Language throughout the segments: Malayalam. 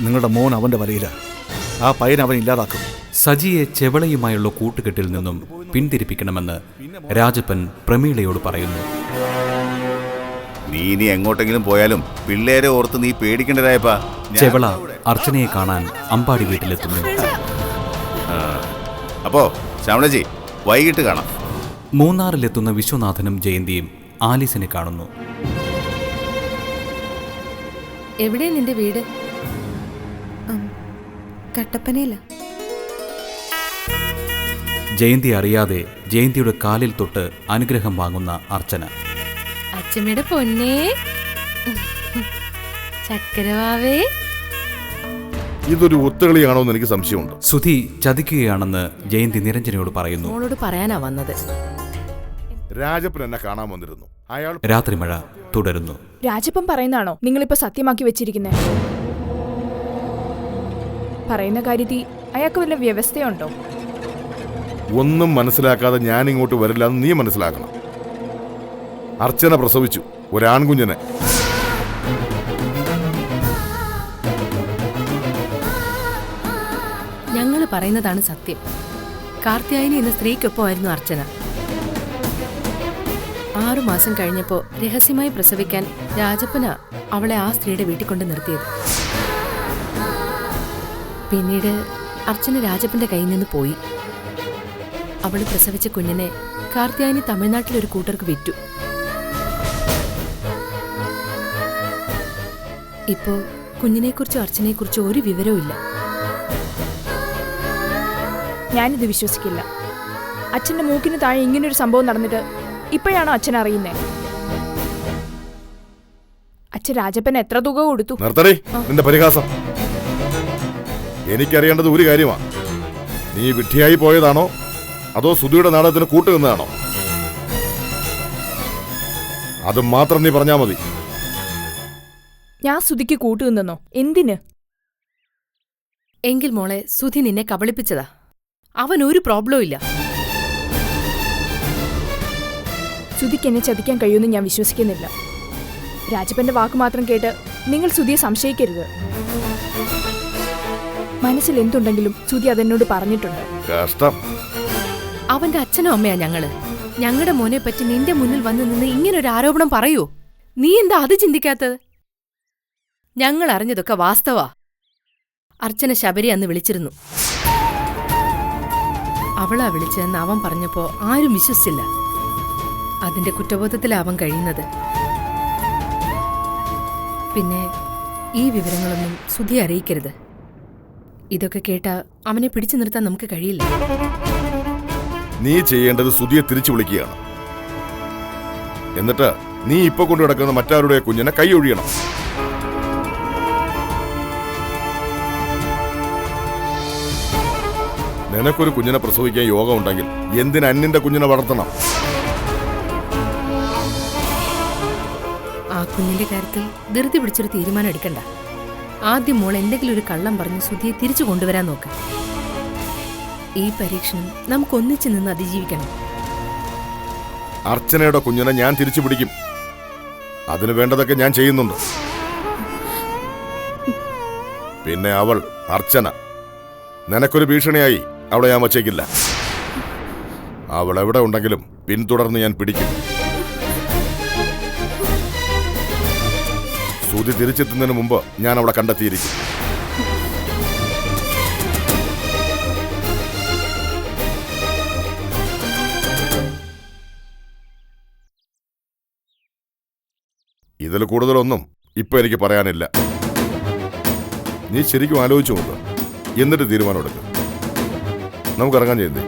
നിങ്ങളുടെ മോൻ അവൻ്റെ വരയില. ആ പയ്യൻ അവൻ ഇല്ലാതാക്കും. സജിയെ ചെവളയുമായുള്ള കൂട്ടുകെട്ടിൽ നിന്നും പിന്തിരിപ്പിക്കണമെന്ന് രാജപ്പൻ പ്രമീളയോട് പറയുന്നു. നീ ഇനി എങ്ങോട്ടെങ്കിലും പോയാലും പിള്ളേരെ ഓർത്ത് നീ പേടിക്കേണ്ടതായപ്പാ. ചെവള അർച്ചനയെ കാണാൻ അമ്പാടി വീട്ടിലെത്തുന്നു. അപ്പോ ശ്യാമളജി, വൈകിട്ട് കാണാം. മൂന്നാറിലെത്തുന്ന വിശ്വനാഥനും ജയന്തിയും ആലീസിനെ കാണുന്നു. എവിടെയാ നിന്റെ വീട്? കട്ടപ്പനയില്ല. ജയന്തി അറിയാതെ ജയന്തിയുടെ കാലിൽ തൊട്ട് അനുഗ്രഹം വാങ്ങുന്ന അർച്ചന. അച്ഛമ്മയുടെ പൊന്നേ, ചക്കരവാവേ. ഇതൊരു ഒത്തുകളിയാണോ എന്ന് എനിക്ക് സംശയമുണ്ട്. സുധി ചതിക്കുകയാണെന്ന് ജയന്തി നിരഞ്ജനയോട് പറയുന്നു. മോളോട് പറയാനാ വന്നത്. രാജപ്പൻ എന്നെ കാണാൻ വന്നിരുന്നു. അയാൾ രാത്രി മഴ തുടരുന്നു. രാജപ്പൻ പറയുന്നതാണോ നിങ്ങളിപ്പോ സത്യമാക്കി വെച്ചിരിക്കുന്നത്? പറയുന്ന കാര്യത്തിൽ അയാൾക്ക് വല്ല വ്യവസ്ഥയുണ്ടോ? ഒന്നും മനസ്സിലാക്കാതെ ഞാൻ ഇങ്ങോട്ട് വരില്ല എന്ന് നീ മനസ്സിലാക്കണം. അർച്ചന പ്രസവിച്ചു ഒരാൺകുഞ്ഞിനെ. ഞങ്ങൾ പറയുന്നതാണ് സത്യം. കാർത്യായനി എന്ന സ്ത്രീക്കൊപ്പമായിരുന്നു അർച്ചന. 6 മാസം കഴിഞ്ഞപ്പോ രഹസ്യമായി പ്രസവിക്കാൻ രാജപ്പന അവളെ ആ സ്ത്രീയുടെ വീട്ടിൽ കൊണ്ട് നിർത്തിയത്. പിന്നീട് അർച്ചന രാജപ്പന്റെ കയ്യിൽ നിന്ന് പോയി. അവള് പ്രസവിച്ച കുഞ്ഞിനെ കാർത്യായനി തമിഴ്നാട്ടിലൊരു കൂട്ടർക്ക് വിറ്റു. ഇപ്പോ കുഞ്ഞിനെക്കുറിച്ചോ അർച്ചനെക്കുറിച്ചോ ഒരു വിവരവും ഇല്ല. ഞാനിത് വിശ്വസിക്കില്ല. അച്ഛന്റെ മൂക്കിന് താഴെ ഇങ്ങനൊരു സംഭവം നടന്നിട്ട് ഇപ്പോഴാണോ അച്ഛൻ അറിയുന്നേ? അച്ഛൻ രാജപ്പൻ എത്ര തുക കൊടുത്തു? നിർത്തടേ നിന്റെ പരിഹാസം. എനിക്കറിയേണ്ടത് ഒരു കാര്യമാണ്. നീ വിഡ്ഢിയായി പോയതാണോ അതോ സുധിയുടെ നാടകത്തിന് കൂട്ടുനിന്നതാണോ? അത് മാത്രം നീ പറഞ്ഞാ മതി. ഞാൻ സുധിക്ക് കൂട്ടുനിന്നോ? എന്തിന്? എങ്കിൽ മോളെ, സുധി നിന്നെ കബളിപ്പിച്ചതാ. അവൻ ഒരു പ്രോബ്ലവും ഇല്ല. സുധിക്ക് എന്നെ ചതിക്കാൻ കഴിയുമെന്ന് ഞാൻ വിശ്വസിക്കുന്നില്ല. രാജപ്പന്റെ വാക്ക് മാത്രം കേട്ട് നിങ്ങൾ സുധിയെ സംശയിക്കരുത്. മനസ്സിൽ എന്തുണ്ടെങ്കിലും സുധി അതെന്നോട് പറഞ്ഞിട്ടുണ്ട്. കഷ്ടം. അവന്റെ അച്ഛനും അമ്മയാ ഞങ്ങള്. ഞങ്ങളുടെ മോനെ പറ്റി നിന്റെ മുന്നിൽ വന്ന് നിന്ന് ഇങ്ങനൊരു ആരോപണം പറയൂ? നീ എന്താ അത് ചിന്തിക്കാത്തത്? ഞങ്ങൾ അറിഞ്ഞതൊക്കെ വാസ്തവാ. അർച്ചന ശബരി അന്ന് വിളിച്ചിരുന്നു. അവളാ വിളിച്ചതെന്ന് അവൻ പറഞ്ഞപ്പോ ആരും വിശ്വസിച്ചില്ല. അതിന്റെ കുറ്റബോധത്തിലാ അവൻ കഴിയുന്നത്. പിന്നെ ഈ വിവരങ്ങളൊന്നും സുധി അറിയിക്കരുത്. ഇതൊക്കെ കേട്ടാ അവനെ പിടിച്ചു നിർത്താൻ നമുക്ക് കഴിയില്ല. നീ ചെയ്യേണ്ടത് സുധിയെ തിരിച്ചു വിളിക്കുകയാണ്. എന്നിട്ട് നീ ഇപ്പൊ കൊണ്ടു കിടക്കുന്ന മറ്റാരുടെ കുഞ്ഞിനെ കൈയൊഴിയണം. നിനക്കൊരു കുഞ്ഞിനെ പ്രസവിക്കാൻ യോഗം ഉണ്ടെങ്കിൽ എന്തിന് അന്യന്റെ കുഞ്ഞിനെ വളർത്തണം? ആ കുഞ്ഞിന്റെ കാര്യത്തിൽ ധൃതി പിടിച്ചൊരു തീരുമാനം എടുക്കണ്ട. ആദ്യം മോൾ എന്തെങ്കിലും ഒരു കള്ളം പറഞ്ഞ് സുധിയെ തിരിച്ചു കൊണ്ടുവരാൻ നോക്ക്. ഈ പരീക്ഷണം നമുക്കൊന്നിച്ചു നിന്ന് അതിജീവിക്കണം. അർച്ചനയുടെ കുഞ്ഞിനെ ഞാൻ തിരിച്ചു പിടിക്കും. അതിനു വേണ്ടതൊക്കെ ഞാൻ ചെയ്യുന്നുണ്ട്. പിന്നെ അവൾ അർച്ചന നിനക്കൊരു ഭീഷണിയായി അവളെ ഞാൻ വച്ചേക്കില്ല. അവൾ എവിടെ ഉണ്ടെങ്കിലും പിന്തുടർന്ന് ഞാൻ പിടിക്കും. സുധി തിരിച്ചെത്തുന്നതിന് മുമ്പ് ഞാൻ അവളെ കണ്ടെത്തിയിരിക്കും. ഇതിൽ കൂടുതലൊന്നും ഇപ്പൊ എനിക്ക് പറയാനില്ല. നീ ശരിക്കും ആലോചിച്ചു നോക്ക്, എന്നിട്ട് തീരുമാനമെടുക്കും. നമുക്കിറങ്ങാൻ ചെയ്യുന്നേ.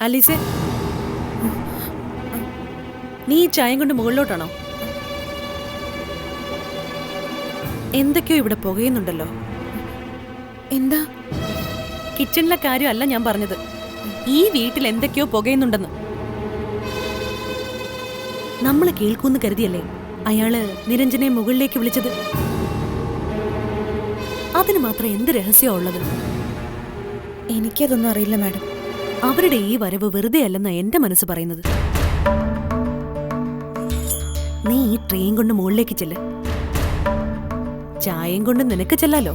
അലീസെ, നീ ഈ ചായം കൊണ്ട് മുകളിലോട്ടാണോ? എന്തൊക്കെയോ ഇവിടെ പുകയുന്നുണ്ടല്ലോ. എന്താ? കിച്ചണിലെ കാര്യമല്ല ഞാൻ പറഞ്ഞത്. ഈ വീട്ടിൽ എന്തൊക്കെയോ പുകയുന്നുണ്ടെന്ന്. നമ്മൾ കേൾക്കൂന്ന് കരുതിയല്ലേ അയാള് നിരഞ്ജനെ മുകളിലേക്ക് വിളിച്ചത്? അതിന് മാത്രം എന്ത് രഹസ്യമാ ഉള്ളത്? എനിക്കതൊന്നും അറിയില്ല മാഡം. അവരുടെ ഈ വരവ് വെറുതെ അല്ലെന്നാ എന്റെ മനസ്സ് പറയുന്നത്. നീ ഈ ട്രെയിൻ കൊണ്ട് മുകളിലേക്ക് ചെല്ല്. ചായയും കൊണ്ട് നിനക്ക് ചെല്ലാലോ.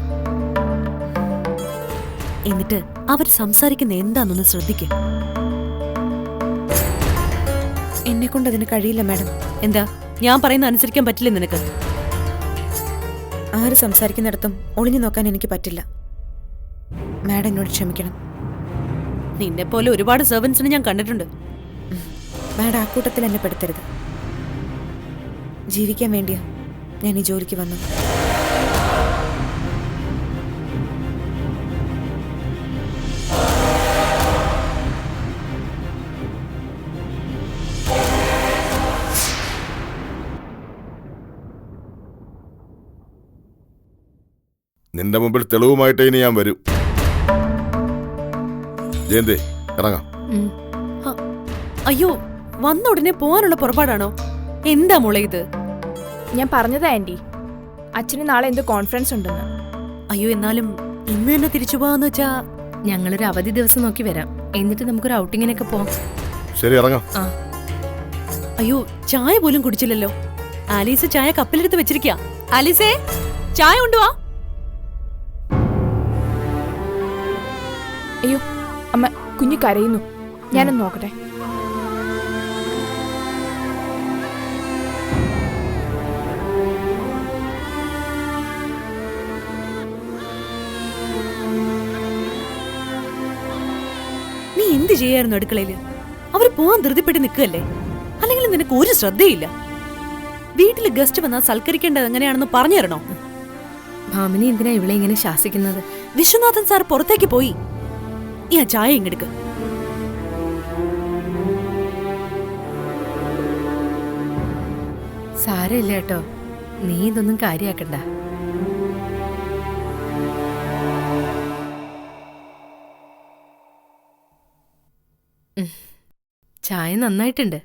എന്നിട്ട് അവർ സംസാരിക്കുന്ന എന്താണെന്നൊന്ന് ശ്രദ്ധിക്ക. എന്നെ കൊണ്ട് അതിന് കഴിയില്ല മാഡം. എന്താ ഞാൻ പറയുന്ന അനുസരിക്കാൻ പറ്റില്ല നിനക്ക്? ആര് സംസാരിക്കുന്നിടത്തും ഒളിഞ്ഞു നോക്കാൻ എനിക്ക് പറ്റില്ല. മാഡം എന്നോട് ക്ഷമിക്കണം. നിന്നെ പോലെ ഒരുപാട് സെർവൻസിനെ ഞാൻ കണ്ടിട്ടുണ്ട്. മാഡം ആ കൂട്ടത്തിൽ എന്നെ പെടുത്തരുത്. ജീവിക്കാൻ വേണ്ടിയാ ഞാൻ ഈ ജോലിക്ക് വന്നത്. നിന്റെ മുമ്പിൽ തെളിവുമായിട്ട് ഇനി ഞാൻ വരും. ജയന്തി, ഇറങ്ങാം. അയ്യോ, വന്ന ഉടനെ പോവാനുള്ള പുറപ്പാടാണോ? എന്താ മോളെ ഇത്? ഞാൻ പറഞ്ഞതാ ആന്റി, അച്ഛന് നാളെ എന്തോ കോൺഫറൻസ് ഉണ്ടെന്ന്. അയ്യോ, എന്നാലും ഇന്ന് തന്നെ തിരിച്ചു പോവാന്ന് വെച്ചാ ഞങ്ങളൊരു അവധി ദിവസം നോക്കി വരാം. എന്നിട്ട് നമുക്കൊരു ഔട്ടിങ്ങിനൊക്കെ പോവാം. ശരി, ഇറങ്ങാം. അയ്യോ, ചായ പോലും കുടിച്ചില്ലല്ലോ. ആലീസ് ചായ കപ്പിലെടുത്ത് വെച്ചിരിക്കാ. ആലീസേ, ചായ കൊണ്ടുവാ. അയ്യോ അമ്മ, കുഞ്ഞു കരയുന്നു. ഞാനൊന്ന് നോക്കട്ടെ. നീ എന്ത് ചെയ്യായിരുന്നു അടുക്കളയില്? അവര് പോവാൻ ധൃതിപ്പെട്ട് നിൽക്കല്ലേ? അല്ലെങ്കിൽ നിനക്ക് ഒരു ശ്രദ്ധയില്ല? വീട്ടില് ഗസ്റ്റ് വന്നാൽ സൽക്കരിക്കേണ്ടത് എങ്ങനെയാണെന്ന് പറഞ്ഞു തരണോ? ഭാമിനി എന്തിനാ ഇവളെ ഇങ്ങനെ ശാസിക്കുന്നത്? വിശ്വനാഥൻ സാർ പുറത്തേക്ക് പോയി. ഈ ആ ചായ ഇങ്ങെടുക്ക്. സാരമില്ല കേട്ടോ, നീ ഇതൊന്നും കാര്യാക്കണ്ട. ചായ നന്നായിട്ടുണ്ട്.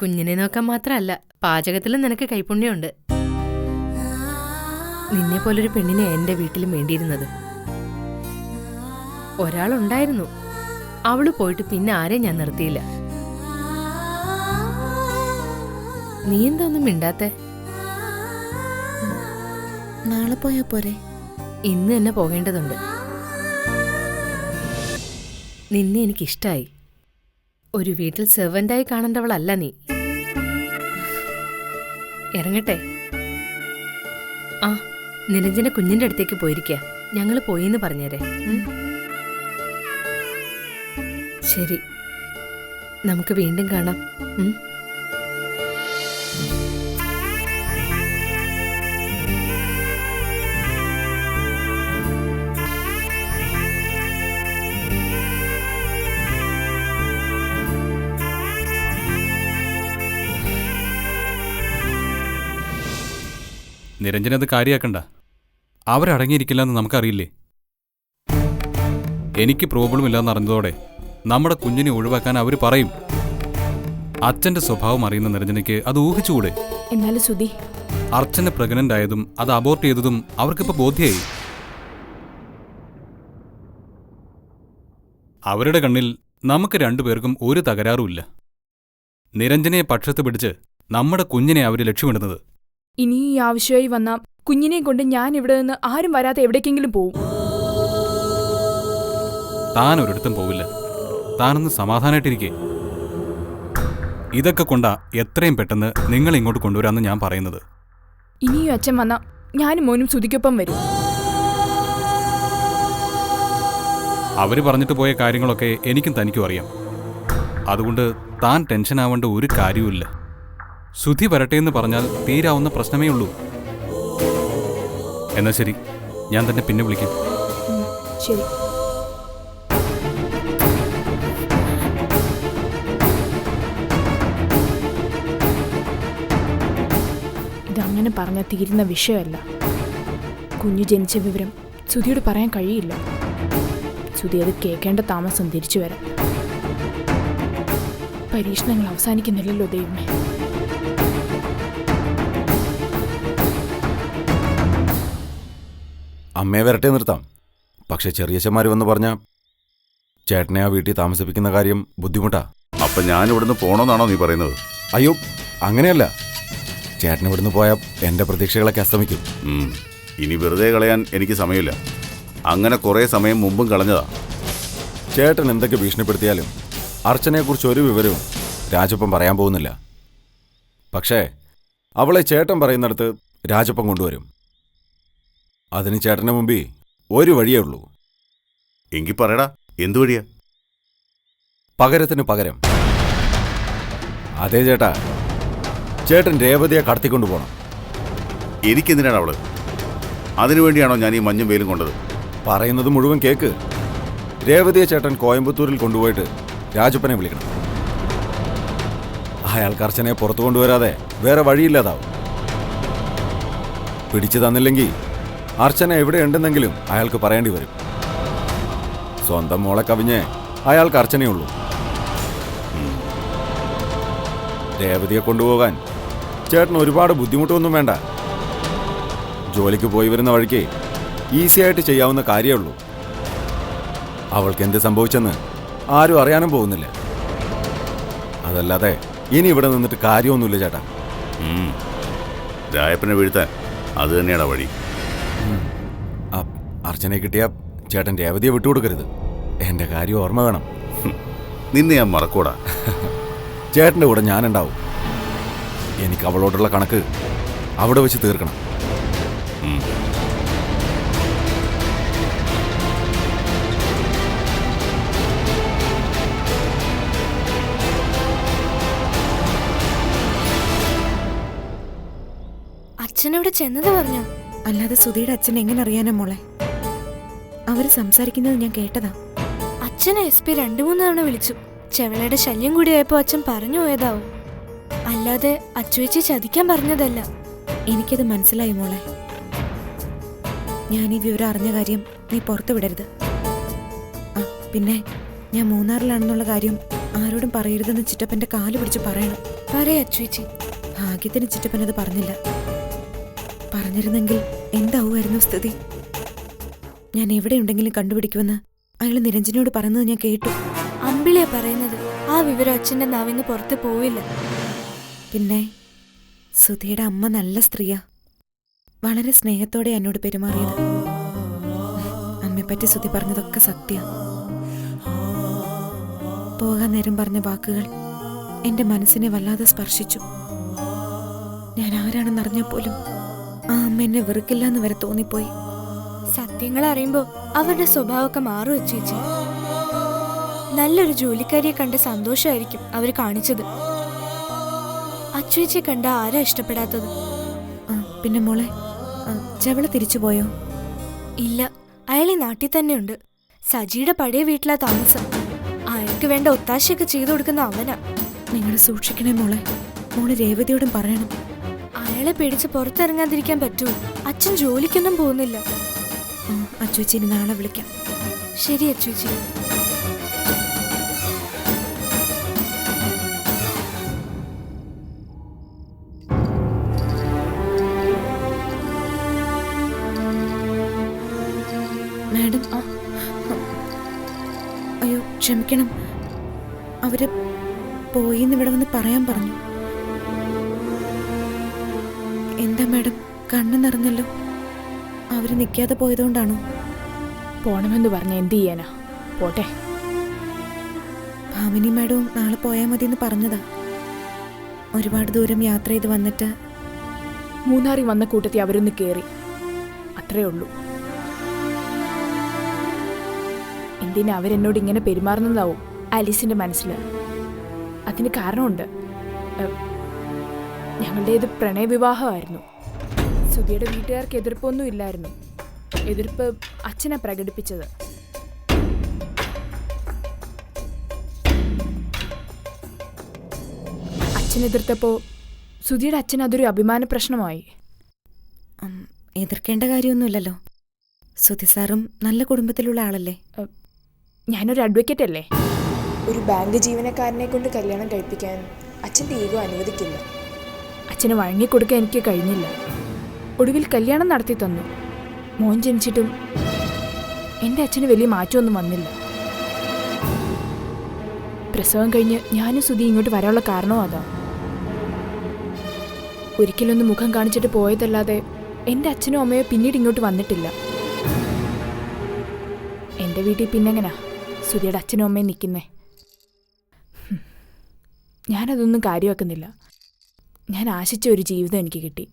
കുഞ്ഞിനെ നോക്കാൻ മാത്രമല്ല, പാചകത്തിലും നിനക്ക് കൈപുണ്യമുണ്ട്. നിന്നെ പോലൊരു പെണ്ണിനെ എന്റെ വീട്ടിലും വേണ്ടിയിരുന്നത്. ഒരാളുണ്ടായിരുന്നു, അവള് പോയിട്ട് പിന്നെ ആരെയും ഞാൻ നിർത്തിയില്ല. നീ എന്താ ഒന്നും മിണ്ടാത്തെ? നാളെ പോയാ പോരെ? ഇന്ന് തന്നെ പോകേണ്ടതുണ്ട്. നിന്നെ എനിക്കിഷ്ടായി. ഒരു വീട്ടിൽ സെർവന്റായി കാണേണ്ടവളല്ല നീ. ഇറങ്ങട്ടെ? ആ, നിരഞ്ജന കുഞ്ഞിന്റെ അടുത്തേക്ക് പോയിരിക്ക. ഞങ്ങള് പോയിന്ന് പറഞ്ഞേരെ. ശരി, നമുക്ക് വീണ്ടും കാണാം. നിരഞ്ജനത് കാര്യാക്കണ്ട. അവരടങ്ങിയിരിക്കില്ലെന്ന് നമുക്കറിയില്ലേ? എനിക്ക് പ്രോബ്ലം ഇല്ലാന്ന് അറിഞ്ഞതോടെ നമ്മുടെ കുഞ്ഞിനെ ഒഴിവാക്കാൻ അവർ പറയും. അച്ഛന്റെ സ്വഭാവം അറിയുന്ന നിരഞ്ജനയ്ക്ക് അത് ഊഹിച്ചുകൂടെ? എന്നാലും സുധി, അർച്ചന പ്രഗ്നന്റ് ആയതും അത് അബോർട്ട് ചെയ്തതും അവർക്കിപ്പോ ബോധ്യായി. അവരുടെ കണ്ണിൽ നമുക്ക് രണ്ടുപേർക്കും ഒരു തകരാറുമില്ല. നിരഞ്ജനയെ പക്ഷത്ത് പിടിച്ച് നമ്മുടെ കുഞ്ഞിനെ അവര് ലക്ഷ്യമിടുന്നത്. ഇനി ഈ ആവശ്യമായി വന്ന കുഞ്ഞിനെ കൊണ്ട് ഞാൻ ഇവിടെ നിന്ന് ആരും വരാതെ എവിടേക്കെങ്കിലും പോവും. താൻ ഒരിടത്തും പോവില്ല. താനൊന്ന് സമാധാനായിട്ടിരിക്കേ. ഇതൊക്കെ കൊണ്ടാ എത്രയും പെട്ടെന്ന് നിങ്ങൾ ഇങ്ങോട്ട് കൊണ്ടുവരാമെന്ന് ഞാൻ പറയുന്നത്. ഇനിയും അച്ഛൻ വന്ന ഞാനും മോനും സുധിക്കൊപ്പം വരും. അവര് പറഞ്ഞിട്ട് പോയ കാര്യങ്ങളൊക്കെ എനിക്കും തനിക്കും അറിയാം. അതുകൊണ്ട് താൻ ടെൻഷൻ ആവേണ്ട ഒരു കാര്യവുമില്ല. സുധി വരട്ടെ എന്ന് പറഞ്ഞാൽ തീരാവുന്ന പ്രശ്നമേ ഉള്ളൂ. എന്നാ ശരി, ഞാൻ തന്നെ പിന്നെ വിളിക്കാം. ശരി. അങ്ങനെ പറഞ്ഞാൽ തീരുന്ന വിഷയമല്ല. കുഞ്ഞു ജനിച്ച വിവരം സുധിയോട് പറയാൻ കഴിയില്ല. സുധി അത് കേൾക്കേണ്ട താമസം തിരിച്ചു വരാം. പരീക്ഷണങ്ങൾ അവസാനിക്കുന്നില്ലല്ലോ ദൈവമേ. അമ്മയെ വരട്ടെ നിർത്താം. പക്ഷെ ചെറിയച്ഛന്മാർ വന്ന് പറഞ്ഞ ചേട്ടനെ ആ വീട്ടിൽ താമസിപ്പിക്കുന്ന കാര്യം ബുദ്ധിമുട്ടാ. അപ്പൊ ഞാൻ ഇവിടുന്ന് പോണോന്നാണോ നീ പറയുന്നത്? അയ്യോ, അങ്ങനെയല്ല. ചേട്ടൻ ഇവിടുന്ന് പോയാൽ എൻ്റെ പ്രതീക്ഷകളൊക്കെ അസ്തമിക്കും. ഇനി വെറുതെ കളയാൻ എനിക്ക് സമയമില്ല. അങ്ങനെ കുറേ സമയം മുമ്പും കളഞ്ഞതാ. ചേട്ടൻ എന്തൊക്കെ ഭീഷണിപ്പെടുത്തിയാലും അർച്ചനയെക്കുറിച്ച് ഒരു വിവരവും രാജപ്പൻ പറയാൻ പോകുന്നില്ല. പക്ഷേ അവളെ ചേട്ടൻ പറയുന്നിടത്ത് രാജപ്പൻ കൊണ്ടുവരും. അതിന് ചേട്ടൻ്റെ മുമ്പിൽ ഒരു വഴിയേ ഉള്ളൂ. എങ്കിൽ പറയടാ, എന്തു വഴിയാ? പകരത്തിന് പകരം. അതെ ചേട്ടാ, ചേട്ടൻ രേവതിയെ കടത്തിക്കൊണ്ടുപോകണം. എനിക്കെന്തിനാണ് അവള്? അതിനുവേണ്ടിയാണോ ഞാൻ ഈ മഞ്ഞും വെയിലും കൊണ്ടത്? പറയുന്നത് മുഴുവൻ കേക്ക്. രേവതിയെ ചേട്ടൻ കോയമ്പത്തൂരിൽ കൊണ്ടുപോയിട്ട് രാജപ്പനെ വിളിക്കണം. അയാൾക്ക് അർച്ചനയെ പുറത്തു കൊണ്ടുവരാതെ വേറെ വഴിയില്ലാതാവും. പിടിച്ചു തന്നില്ലെങ്കിൽ അർച്ചന എവിടെയുണ്ടെന്നെങ്കിലും അയാൾക്ക് പറയേണ്ടി വരും. സ്വന്തം മോളെ കവിഞ്ഞേ അയാൾക്ക് അർച്ചനയുള്ളൂ. രേവതിയെ കൊണ്ടുപോകാൻ ചേട്ടൻ ഒരുപാട് ബുദ്ധിമുട്ടൊന്നും വേണ്ട. ജോലിക്ക് പോയി വരുന്ന വഴിക്ക് ഈസിയായിട്ട് ചെയ്യാവുന്ന കാര്യമേ ഉള്ളൂ. അവൾക്ക് എന്ത് സംഭവിച്ചെന്ന് ആരും അറിയാനും പോകുന്നില്ല. അതല്ലാതെ ഇനി ഇവിടെ നിന്നിട്ട് കാര്യമൊന്നുമില്ല ചേട്ടാ. രായപ്പനെ വീഴ്ത്താൻ അത് തന്നെയാണ് വഴി. അർച്ചനയെ കിട്ടിയ ചേട്ടൻ രേവതിയെ വിട്ടുകൊടുക്കരുത്. എൻ്റെ കാര്യം ഓർമ്മ വേണം. നിന്നെ ഞാൻ മറക്കൂടാ. ചേട്ടൻ്റെ കൂടെ ഞാനുണ്ടാവും. എനിക്ക് അവളോടുള്ള കണക്ക് അവിടെ വെച്ച് തീർക്കണം. അച്ഛനവിടെ ചെന്നത് പറഞ്ഞോ? അല്ലാതെ സുധിയുടെ അച്ഛൻ എങ്ങനെ അറിയാനാ മോളെ? അവര് സംസാരിക്കുന്നത് ഞാൻ കേട്ടതാ. അച്ഛനെ SP 2-3 തവണ വിളിച്ചു. ചെവളയുടെ ശല്യം കൂടിയായപ്പോ അച്ഛൻ പറഞ്ഞു പോയതാവും. അല്ലാതെ അച്ചുവെച്ചി ചതിക്കാൻ പറഞ്ഞതല്ല. എനിക്കത് മനസ്സിലായി മോളെ. ഞാൻ ഈ വിവരം അറിഞ്ഞ കാര്യം നീ പുറത്തു വിടരുത്. പിന്നെ ഞാൻ മൂന്നാറിലാണെന്നുള്ള കാര്യം ആരോടും പറയരുതെന്ന് ചിറ്റപ്പന്റെ കാല് പിടിച്ച് പറയണം. പറയേ അച്ചുവെച്ചി. ഭാഗ്യത്തിന് ചിറ്റപ്പനത് പറഞ്ഞില്ല. പറഞ്ഞിരുന്നെങ്കിൽ എന്താവുമായിരുന്നു സ്ഥിതി? ഞാൻ എവിടെയുണ്ടെങ്കിലും കണ്ടുപിടിക്കുമെന്ന് അയാൾ നിരഞ്ജനോട് പറയുന്നത് ഞാൻ കേട്ടു. അമ്പിളിയാ പറയുന്നത്. ആ വിവരം അച്ഛന്റെ നാവിന്ന് പുറത്ത് പോവില്ല. പിന്നെ സുധിയുടെ അമ്മ നല്ല സ്ത്രീയാ. വളരെ സ്നേഹത്തോടെ എന്നോട് പെരുമാറിയത്. അമ്മയെപ്പറ്റി സുധി പറഞ്ഞതൊക്കെ സത്യ. പോകാൻ നേരം പറഞ്ഞ വാക്കുകൾ എന്റെ മനസ്സിനെ വല്ലാതെ സ്പർശിച്ചു. ഞാൻ ആരാണെന്നറിഞ്ഞാൽ പോലും ആ അമ്മ എന്നെ വെറുക്കില്ല എന്ന് വരെ തോന്നിപ്പോയി. സത്യങ്ങൾ അറിയുമ്പോ അവരുടെ സ്വഭാവമൊക്കെ മാറും അച്ചുവെച്ചി. നല്ലൊരു ജോലിക്കാരിയെ കണ്ട സന്തോഷമായിരിക്കും അവര് കാണിച്ചത്. അച്ചുവെച്ചിയെ കണ്ട ആരാ ഇഷ്ടപ്പെടാത്തത്? പിന്നെ മോളെ, ചെവള തിരിച്ചു പോയോ? ഇല്ല, അയാൾ ഈ നാട്ടിൽ തന്നെ ഉണ്ട്. സജിയുടെ പഴയ വീട്ടിലാ താമസം. അയാൾക്ക് വേണ്ട ഒത്താശയൊക്കെ ചെയ്തു കൊടുക്കുന്ന അവനാ. നിങ്ങൾ സൂക്ഷിക്കണേ മോളെ. മോള് രേവതിയോടും പറയണം. അയാളെ പേടിച്ച് പുറത്തിറങ്ങാതിരിക്കാൻ പറ്റുമോ? അച്ഛൻ ജോലിക്കൊന്നും പോകുന്നില്ല. അച്ചുവെച്ചിന് നാളെ വിളിക്കാം. ശരി അച്ചുവെച്ചി. മാഡം, അയ്യോ ക്ഷമിക്കണം. അവര് പോയിന്ന് ഇവിടെ വന്ന് പറയാൻ പറഞ്ഞു. എന്താ മാഡം, കണ്ണു നിറഞ്ഞല്ലോ. അവര് നിൽക്കാതെ പോയതുകൊണ്ടാണോ? പോണമെന്ന് പറഞ്ഞ എന്ത് ചെയ്യാനാ? പോട്ടെ. ഭാമിനി മാഡവും നാളെ പോയാൽ മതി എന്ന് പറഞ്ഞതാ. ഒരുപാട് ദൂരം യാത്ര ചെയ്ത് വന്നിട്ട് മൂന്നാറിൽ വന്ന കൂട്ടത്തിൽ അവരൊന്ന് കേറി, അത്രേ ഉള്ളൂ. എന്തിനാ അവരെന്നോട് ഇങ്ങനെ പെരുമാറുന്നതാവും ആലീസിന്റെ മനസ്സിൽ. അതിന് കാരണമുണ്ട്. ഞങ്ങളുടേത് പ്രണയവിവാഹമായിരുന്നു. സുധിയുടെ വീട്ടുകാർക്ക് എതിർപ്പൊന്നും ഇല്ലായിരുന്നു. എതിർപ്പ് അച്ഛനാ പ്രകടിപ്പിച്ചത്. അച്ഛൻ എതിർത്തപ്പോ സുധിയുടെ അച്ഛൻ അതൊരു അഭിമാന പ്രശ്നമായി. എതിർക്കേണ്ട കാര്യമൊന്നുമില്ലല്ലോ. സുധി സാറും നല്ല കുടുംബത്തിലുള്ള ആളല്ലേ. ഞാനൊരു അഡ്വക്കേറ്റ് അല്ലേ. ഒരു ബാങ്ക് ജീവനക്കാരനെ കൊണ്ട് കല്യാണം കഴിപ്പിക്കാൻ അച്ഛൻ്റെ ഈഗോ അനുവദിക്കില്ല. അച്ഛന് വഴങ്ങിക്കൊടുക്കാൻ എനിക്ക് കഴിഞ്ഞില്ല. ഒടുവിൽ കല്യാണം നടത്തി തന്നു. മോൻ ജനിച്ചിട്ടും എൻ്റെ അച്ഛന് വലിയ മാറ്റമൊന്നും വന്നില്ല. പ്രസവം കഴിഞ്ഞ് ഞാനും സുധി ഇങ്ങോട്ട് വരാനുള്ള കാരണവും അതാ. ഒരിക്കലൊന്ന് മുഖം കാണിച്ചിട്ട് പോയതല്ലാതെ എൻ്റെ അച്ഛനും അമ്മയോ പിന്നീട് ഇങ്ങോട്ട് വന്നിട്ടില്ല. എൻ്റെ വീട്ടിൽ പിന്നെങ്ങനാ സുധിയുടെ അച്ഛനും അമ്മയും നിൽക്കുന്നേ? ഞാനതൊന്നും കാര്യമാക്കുന്നില്ല. ഞാൻ ആശിച്ച ഒരു ജീവിതം എനിക്ക് കിട്ടി.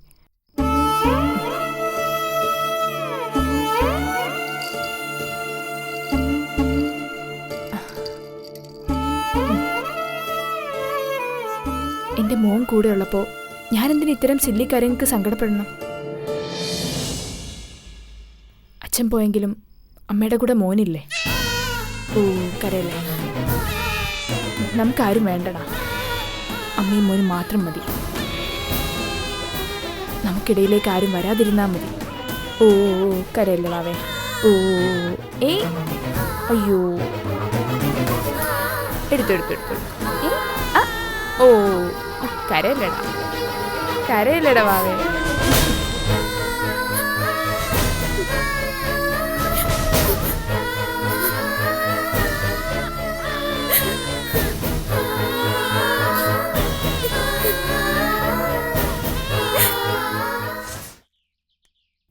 എൻ്റെ മോൻ കൂടെ ഉള്ളപ്പോൾ ഞാനെന്തിന് ഇത്തരം സില്ലി കാര്യങ്ങൾക്ക് സങ്കടപ്പെടണം? അച്ഛൻ പോയെങ്കിലും അമ്മയുടെ കൂടെ മോനില്ലേ? ഓ കരയല്ലേ. നമുക്കാരും വേണ്ടടാ. അമ്മയും മോനും മാത്രം മതി. നമുക്കിടയിലേക്ക് ആരും വരാതിരുന്നാൽ മതി. ഓ കരയല്ലേ വാവേ. ഓ ഏ അയ്യോ എടുത്തെടുത്തെടുത്തു. ഓ കരയല്ലടാ, കരയല്ലടാ വാവേ.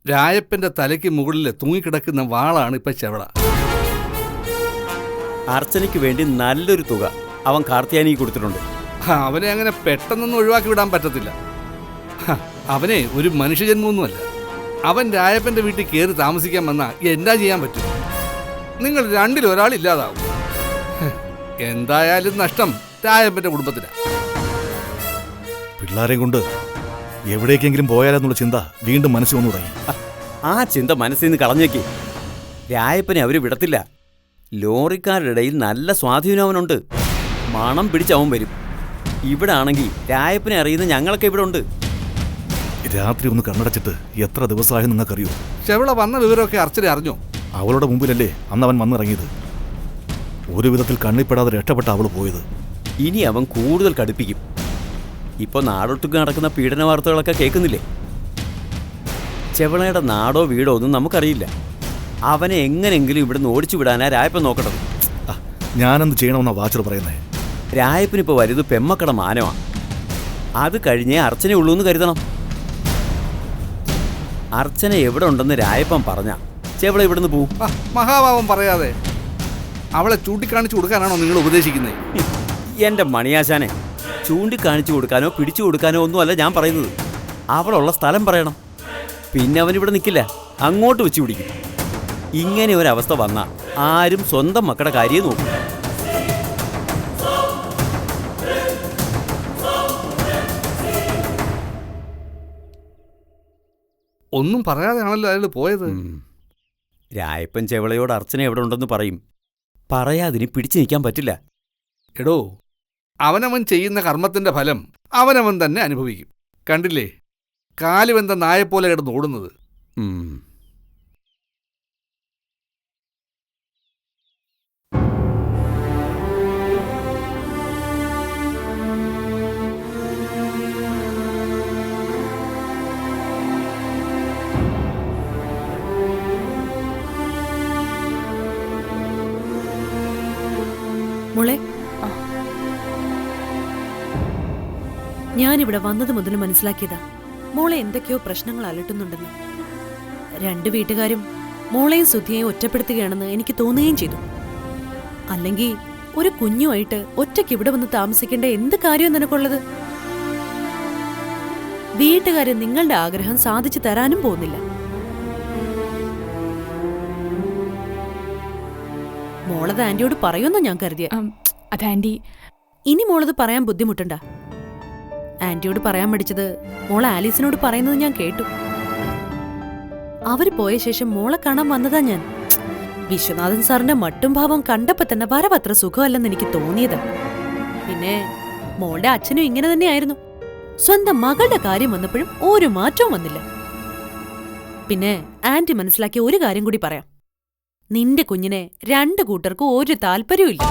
രായപ്പന്റെ തലയ്ക്ക് മുകളിൽ തൂങ്ങിക്കിടക്കുന്ന വാളാണ് ഇപ്പൊ ചെവള. അർച്ചനയ്ക്ക് വേണ്ടി നല്ലൊരു തുക അവൻ കാർത്തിയാനിക്ക് കൊടുത്തിട്ടുണ്ട്. അവനെ അങ്ങനെ പെട്ടെന്നൊന്നും ഒഴിവാക്കി വിടാൻ പറ്റത്തില്ല. അവനെ ഒരു മനുഷ്യജന്മൊന്നുമല്ല. അവൻ രായപ്പന്റെ വീട്ടിൽ കയറി താമസിക്കാൻ വന്നാൽ എന്താ ചെയ്യാൻ പറ്റും? നിങ്ങൾ രണ്ടിലൊരാളില്ലാതാവും. എന്തായാലും നഷ്ടം രായപ്പന്റെ കുടുംബത്തിനാ. പിള്ളാരെയും കൊണ്ട് എവിടേക്കെങ്കിലും പോയാലെന്നുള്ള ചിന്ത വീണ്ടും മനസ്സിൽ വന്നു തുടങ്ങി. ആ ചിന്ത മനസ്സിൽ നിന്ന് കളഞ്ഞേക്ക്. രായപ്പനെ അവര് വിടത്തില്ല. ലോറിക്കാരുടെ ഇടയിൽ നല്ല സ്വാധീനം അവനുണ്ട്. മണം പിടിച്ചവൻ വരും. ഇവിടെ ആണെങ്കിൽ രായപ്പനെ അറിയുന്ന ഞങ്ങളൊക്കെ ഇവിടെ ഉണ്ട്. രാത്രി ഒന്ന് കണ്ണടച്ചിട്ട് എത്ര ദിവസമായി നിങ്ങൾക്കറിയോ? ചെവള വന്ന വിവരമൊക്കെ അർച്ചന അറിഞ്ഞോ? അവളുടെ മുമ്പിലല്ലേ അന്ന് അവൻ വന്നിറങ്ങിയത്. ഒരു വിധത്തിൽ കണ്ണിപ്പെടാതെ രക്ഷപ്പെട്ട അവൾ പോയത്. ഇനി അവൻ കൂടുതൽ കടുപ്പിക്കും. ഇപ്പോൾ നാടൊട്ടുക്ക് നടക്കുന്ന പീഡന വാർത്തകളൊക്കെ കേൾക്കുന്നില്ലേ? ചെവളയുടെ നാടോ വീടോ ഒന്നും നമുക്കറിയില്ല. അവനെ എങ്ങനെയെങ്കിലും ഇവിടുന്ന് ഓടിച്ചു വിടാനാ രായപ്പൻ നോക്കട്ടത്. ഞാനെന്ത് ചെയ്യണമെന്നാ വാച്ചർ പറയുന്നേ? രായപ്പനിപ്പോൾ വരുത് പെമ്മക്കട മാനമാണ്. അത് കഴിഞ്ഞേ അർച്ചന ഉള്ളൂ എന്ന് കരുതണം. അർച്ചന എവിടെ ഉണ്ടെന്ന് രായപ്പൻ പറഞ്ഞ ചെവള ഇവിടുന്ന് പോവും. മഹാഭാവം പറയാതെ അവളെ ചൂണ്ടിക്കാണിച്ചു കൊടുക്കാനാണോ നിങ്ങൾ ഉപദേശിക്കുന്നത്? എൻ്റെ മണിയാശാനെ, ചൂണ്ടിക്കാണിച്ചു കൊടുക്കാനോ പിടിച്ചു കൊടുക്കാനോ ഒന്നുമല്ല ഞാൻ പറയുന്നത്. അവളുള്ള സ്ഥലം പറയണം. പിന്നെ അവനിവിടെ നിൽക്കില്ല, അങ്ങോട്ട് വെച്ച് പിടിക്കും. ഇങ്ങനെ ഒരവസ്ഥ വന്നാൽ ആരും സ്വന്തം മക്കളുടെ കാര്യം നോക്കും. ഒന്നും പറയാതെയാണല്ലോ അയാൾ പോയത്. രായപ്പൻ ചെവളയോട് അർച്ചന എവിടെ ഉണ്ടെന്ന് പറയും. പറയാതിന് പിടിച്ചു നിൽക്കാൻ പറ്റില്ല. എടോ, അവനവൻ ചെയ്യുന്ന കർമ്മത്തിന്റെ ഫലം അവനവൻ തന്നെ അനുഭവിക്കും. കണ്ടില്ലേ കാലുവെന്ത നായെപ്പോലെ കിടന്ന് ഓടുന്നത്. മോളെ, ഞാനിവിടെ വന്നത് മുതൽ മനസ്സിലാക്കിയതാ മോളെ എന്തൊക്കെയോ പ്രശ്നങ്ങൾ അലട്ടുന്നുണ്ടെന്ന്. രണ്ട് വീട്ടുകാരും മോളെയും സുധിയെയും ഒറ്റപ്പെടുത്തുകയാണെന്ന് എനിക്ക് തോന്നുകയും ചെയ്തു. അല്ലെങ്കിൽ ഒരു കുഞ്ഞുമായിട്ട് ഒറ്റയ്ക്ക് ഇവിടെ വന്ന് താമസിക്കേണ്ട എന്ത് കാര്യം നിനക്കുള്ളത്? വീട്ടുകാരെ നിങ്ങളുടെ ആഗ്രഹം സാധിച്ചു തരാനും പോകുന്നില്ല. മോളത് ആന്റിയോട് പറയുമെന്നാ ഞാൻ കരുതിയ. അത് ആന്റി, ഇനി മോളത് പറയാൻ ബുദ്ധിമുട്ടുണ്ട. ആന്റിയോട് പറയാൻ പഠിച്ചത് മോളെ ആലീസിനോട് പറയുന്നത് ഞാൻ കേട്ടു. അവര് പോയ ശേഷം മോളെ കാണാൻ വന്നതാ ഞാൻ. വിശ്വനാഥൻ സാറിന്റെ മട്ടും ഭാവം കണ്ടപ്പോ തന്നെ വരവത്ര സുഖമല്ലെന്ന് എനിക്ക് തോന്നിയത്. പിന്നെ മോളുടെ അച്ഛനും ഇങ്ങനെ തന്നെയായിരുന്നു. സ്വന്തം മകളുടെ കാര്യം വന്നപ്പോഴും ഒരു മാറ്റവും വന്നില്ല. പിന്നെ ആന്റി മനസ്സിലാക്കിയ ഒരു കാര്യം കൂടി പറയാം. നിന്റെ കുഞ്ഞിനെ 2 കൂട്ടർക്കും ഒരു താല്പര്യവും ഇല്ല.